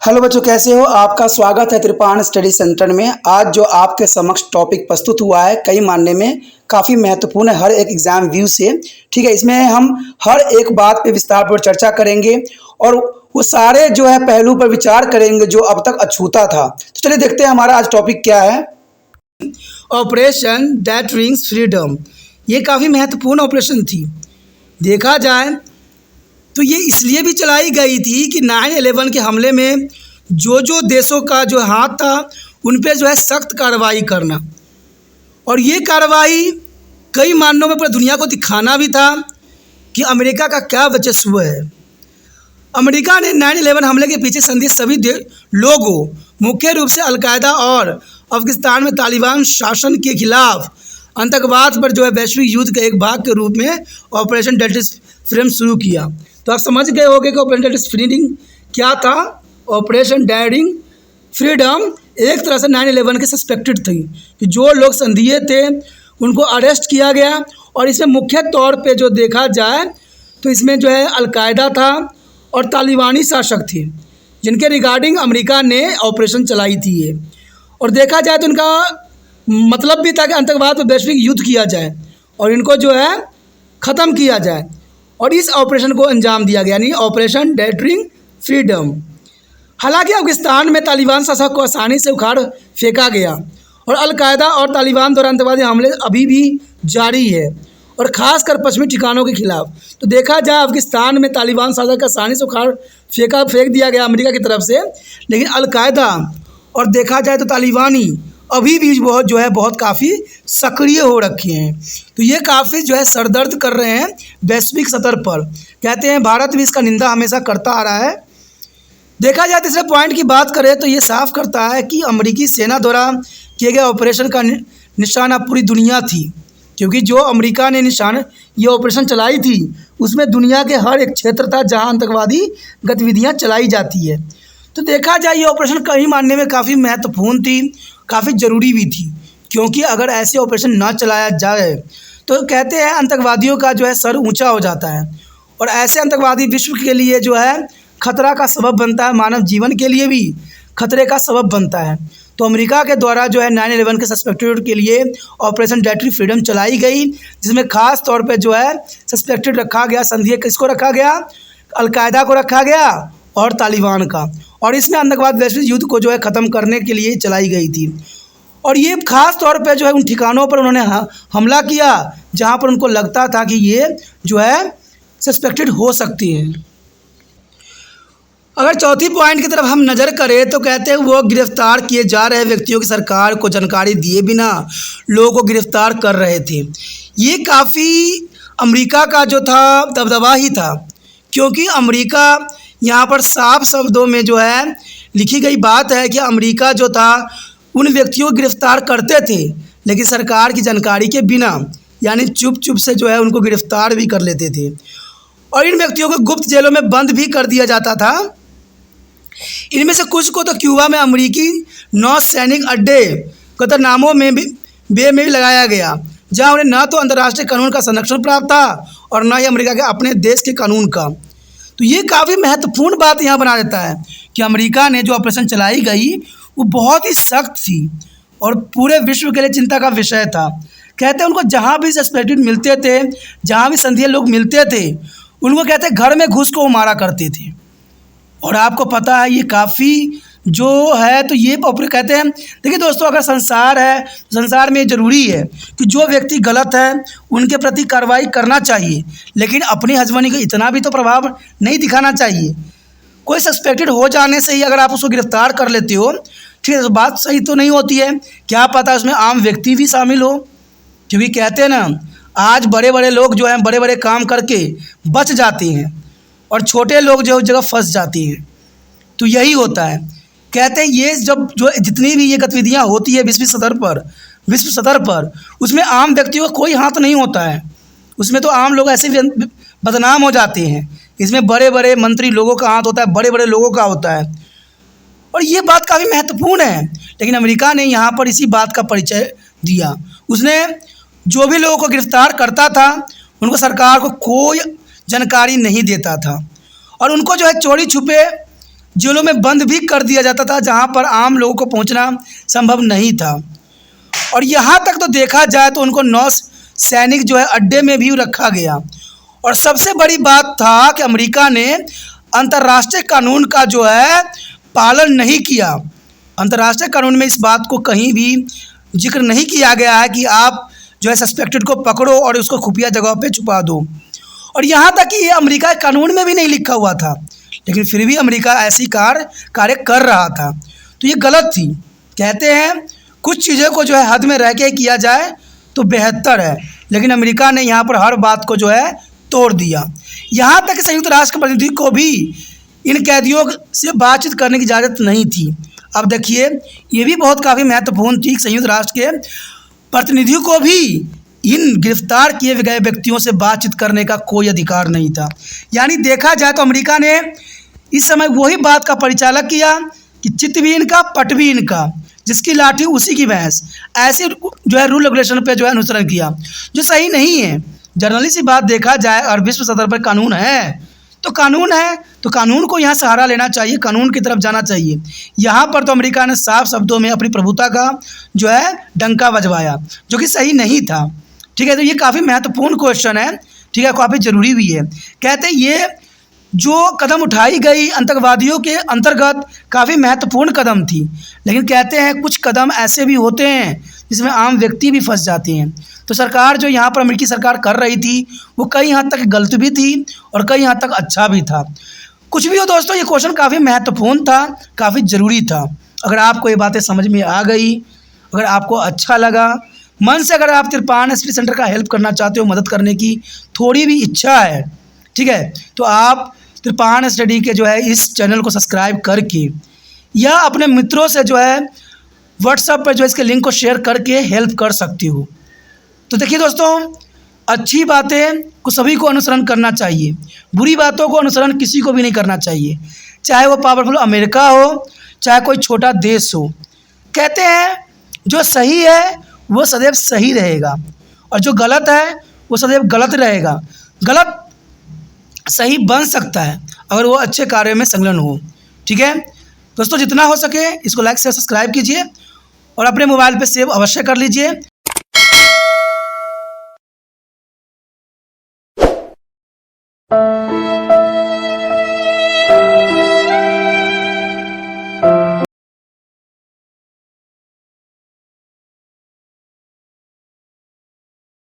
Hello बच्चों, कैसे हो? आपका स्वागत है त्रिपाण स्टडी सेंटर में। आज जो आपके समक्ष टॉपिक प्रस्तुत हुआ है कई मायने में काफ़ी महत्वपूर्ण है हर एक एग्जाम व्यू से। ठीक है, इसमें हम हर एक बात पे विस्तारपूर्वक चर्चा करेंगे और वो सारे जो है पहलू पर विचार करेंगे जो अब तक अछूता था। तो चलिए देखते हैं हमारा आज टॉपिक क्या है। Operation that rings freedom. ये काफ़ी महत्वपूर्ण ऑपरेशन थी। देखा जाए तो ये इसलिए भी चलाई गई थी कि 9/11 के हमले में जो देशों का जो हाथ था उन पे जो है सख्त कार्रवाई करना, और ये कार्रवाई कई मानों में पूरी दुनिया को दिखाना भी था कि अमेरिका का क्या वर्चस्व है। अमेरिका ने 9/11 हमले के पीछे संदिग्ध सभी लोगों, मुख्य रूप से अलकायदा और अफगानिस्तान में तालिबान शासन के खिलाफ आतंकवाद पर जो है वैश्विक युद्ध के एक भाग के रूप में ऑपरेशन डेल्टा फ्रीडम शुरू किया। तो आप समझ गए होंगे कि ऑपरेशन डेल्टा फ्रीडम क्या था। ऑपरेशन डेयरिंग फ्रीडम एक तरह से 9/11 के सस्पेक्टेड थी कि जो लोग संदिग्ध थे उनको अरेस्ट किया गया, और इसमें मुख्य तौर पे जो देखा जाए तो इसमें जो है अलकायदा था और तालिबानी शासक थे जिनके रिगार्डिंग अमेरिका ने ऑपरेशन चलाई थी ये। और देखा जाए तो इनका मतलब भी था कि आतंकवाद पर वैश्विक युद्ध किया जाए और इनको जो है ख़त्म किया जाए, और इस ऑपरेशन को अंजाम दिया गया, यानी ऑपरेशन डेयरिंग फ्रीडम। हालांकि अफगानिस्तान में तालिबान शासक को आसानी से उखाड़ फेंका गया और अलकायदा और तालिबान द्वारा आतंकवादी हमले अभी भी जारी है, और ख़ासकर पश्चिमी ठिकानों के खिलाफ। तो देखा जाए अफगानिस्तान में तालिबान शासक को आसानी से उखाड़ फेंक दिया गया अमेरिका की तरफ से, लेकिन अलकायदा और देखा जाए तो तालिबानी अभी भी बहुत काफ़ी सक्रिय हो रखे हैं। तो ये काफ़ी जो है सरदर्द कर रहे हैं वैश्विक स्तर पर। कहते हैं भारत भी इसका निंदा हमेशा करता आ रहा है। देखा जाए तीसरे पॉइंट की बात करें तो ये साफ करता है कि अमेरिकी सेना द्वारा किए गए ऑपरेशन का निशाना पूरी दुनिया थी, क्योंकि जो अमेरिका ने ये ऑपरेशन चलाई थी उसमें दुनिया के हर एक क्षेत्र था जहाँ आतंकवादी गतिविधियाँ चलाई जाती है। तो देखा जाए ये ऑपरेशन कई मानने में काफ़ी महत्वपूर्ण थी, काफ़ी ज़रूरी भी थी, क्योंकि अगर ऐसे ऑपरेशन ना चलाया जाए तो कहते हैं आतंकवादियों का जो है सर ऊंचा हो जाता है, और ऐसे आतंकवादी विश्व के लिए जो है खतरा का सबब बनता है, मानव जीवन के लिए भी खतरे का सबब बनता है। तो अमेरिका के द्वारा जो है 9/11 के सस्पेक्टेड के लिए ऑपरेशन डेयरिंग फ्रीडम चलाई गई, जिसमें ख़ास तौर पे जो है सस्पेक्टेड रखा गया, संदिग्ध किसको रखा गया? अलकायदा को रखा गया और तालिबान का, और इसमें आतंकवाद वैश्विक युद्ध को जो है ख़त्म करने के लिए चलाई गई थी। और ये ख़ास तौर पे जो है उन ठिकानों पर उन्होंने हमला किया जहाँ पर उनको लगता था कि ये जो है सस्पेक्टेड हो सकती हैं। अगर चौथी पॉइंट की तरफ हम नज़र करें तो कहते हैं वो गिरफ्तार किए जा रहे व्यक्तियों की सरकार को जानकारी दिए बिना लोगों को गिरफ्तार कर रहे थे। ये काफ़ी अमेरिका का जो था दबदबा ही था, क्योंकि अमेरिका यहाँ पर साफ शब्दों में जो है लिखी गई बात है कि अमेरिका जो था उन व्यक्तियों को गिरफ्तार करते थे लेकिन सरकार की जानकारी के बिना, यानी चुप से जो है उनको गिरफ्तार भी कर लेते थे, और इन व्यक्तियों को गुप्त जेलों में बंद भी कर दिया जाता था। इनमें से कुछ को तो क्यूबा में अमेरिकी 9 सैनिक अड्डे गुआंतानामो में भी लगाया गया, जहाँ उन्हें न तो अंतर्राष्ट्रीय कानून का संरक्षण प्राप्त था और न ही अमेरिका के अपने देश के कानून का। तो ये काफ़ी महत्वपूर्ण बात यहाँ बना देता है कि अमेरिका ने जो ऑपरेशन चलाई गई वो बहुत ही सख्त थी और पूरे विश्व के लिए चिंता का विषय था। कहते हैं उनको जहाँ भी सस्पेक्टेड मिलते थे, जहाँ भी संदिग्ध लोग मिलते थे, उनको कहते हैं घर में घुस को मारा करते थे। और आपको पता है ये काफ़ी जो है तो ये कहते हैं, देखिए दोस्तों, अगर संसार है तो संसार में ज़रूरी है कि जो व्यक्ति गलत है उनके प्रति कार्रवाई करना चाहिए, लेकिन अपनी हजमनी को इतना भी तो प्रभाव नहीं दिखाना चाहिए। कोई सस्पेक्टेड हो जाने से ही अगर आप उसको गिरफ्तार कर लेते हो, ठीक है, तो बात सही तो नहीं होती है। क्या पता उसमें आम व्यक्ति भी शामिल हो, क्योंकि कहते हैं ना आज बड़े बड़े लोग जो हैं बड़े बड़े काम करके बच जाते हैं और छोटे लोग जो जगह फंस जाती हैं। तो यही होता है। कहते हैं ये जब जो जितनी भी ये गतिविधियाँ होती है विश्व स्तर पर उसमें आम व्यक्तियों का कोई हाथ नहीं होता है, उसमें तो आम लोग ऐसे बदनाम हो जाते हैं। इसमें बड़े बड़े मंत्री लोगों का हाथ होता है, बड़े बड़े लोगों का होता है, और ये बात काफ़ी महत्वपूर्ण है। लेकिन अमेरिका ने यहाँ पर इसी बात का परिचय दिया। उसने जो भी लोगों को गिरफ्तार करता था उनको सरकार को कोई जानकारी नहीं देता था, और उनको जो है चोरी छुपे जेलों में बंद भी कर दिया जाता था जहाँ पर आम लोगों को पहुँचना संभव नहीं था। और यहाँ तक तो देखा जाए तो उनको नौसैनिक जो है अड्डे में भी रखा गया। और सबसे बड़ी बात था कि अमेरिका ने अंतर्राष्ट्रीय कानून का जो है पालन नहीं किया। अंतर्राष्ट्रीय कानून में इस बात को कहीं भी जिक्र नहीं किया गया है कि आप जो है सस्पेक्टेड को पकड़ो और उसको खुफिया जगह पे छुपा दो। और यहाँ तक कि ये अमेरिका के कानून में भी नहीं लिखा हुआ था, लेकिन फिर भी अमेरिका ऐसी कार्य कर रहा था। तो ये गलत थी। कहते हैं कुछ चीज़ों को जो है हद में रह के किया जाए तो बेहतर है, लेकिन अमेरिका ने यहाँ पर हर बात को जो है तोड़ दिया। यहाँ तक कि संयुक्त राष्ट्र के प्रतिनिधि को भी इन कैदियों से बातचीत करने की इजाज़त नहीं थी। अब देखिए, ये भी बहुत काफ़ी महत्वपूर्ण थी। संयुक्त राष्ट्र के प्रतिनिधियों को भी इन गिरफ्तार किए गए व्यक्तियों से बातचीत करने का कोई अधिकार नहीं था। यानी देखा जाए तो अमेरिका ने इस समय वही बात का परिचालक किया कि चित्त भी इनका, पट भी इनका, जिसकी लाठी उसी की भैंस। ऐसे जो है रूल रेगुलेशन पे जो है अनुसरण किया, जो सही नहीं है। जनरली सी बात देखा जाए, और विश्व सतह पर कानून है तो कानून है, तो कानून को यहाँ सहारा लेना चाहिए, कानून की तरफ जाना चाहिए। यहाँ पर तो अमेरिका ने साफ शब्दों में अपनी प्रभुता का जो है डंका बजवाया, जो कि सही नहीं था। ठीक है, तो ये काफ़ी महत्वपूर्ण क्वेश्चन है। ठीक है, काफ़ी ज़रूरी भी है। कहते हैं ये जो कदम उठाई गई आतंकवादियों के अंतर्गत काफ़ी महत्वपूर्ण कदम थी, लेकिन कहते हैं कुछ कदम ऐसे भी होते हैं जिसमें आम व्यक्ति भी फंस जाते हैं। तो सरकार जो यहाँ पर अमेरिकी सरकार कर रही थी वो कई हद तक गलत भी थी और कई हद तक अच्छा भी था। कुछ भी हो दोस्तों, ये क्वेश्चन काफ़ी महत्वपूर्ण था, काफ़ी ज़रूरी था। अगर आपको ये बातें समझ में आ गई, अगर आपको अच्छा लगा, मन से अगर आप तिरपान स्टडी सेंटर का हेल्प करना चाहते हो, मदद करने की थोड़ी भी इच्छा है, ठीक है, तो आप तिरपान स्टडी के जो है इस चैनल को सब्सक्राइब करके या अपने मित्रों से जो है व्हाट्सएप पर जो इसके लिंक को शेयर करके हेल्प कर सकती हो। तो देखिए दोस्तों, अच्छी बातें को सभी को अनुसरण करना चाहिए, बुरी बातों को अनुसरण किसी को भी नहीं करना चाहिए, चाहे वो पावरफुल अमेरिका हो, चाहे कोई छोटा देश हो। कहते हैं जो सही है वो सदैव सही रहेगा और जो गलत है वो सदैव गलत रहेगा। गलत सही बन सकता है अगर वो अच्छे कार्य में संलग्न हो। ठीक है दोस्तों, जितना हो सके इसको लाइक से सब्सक्राइब कीजिए और अपने मोबाइल पे सेव अवश्य कर लीजिए।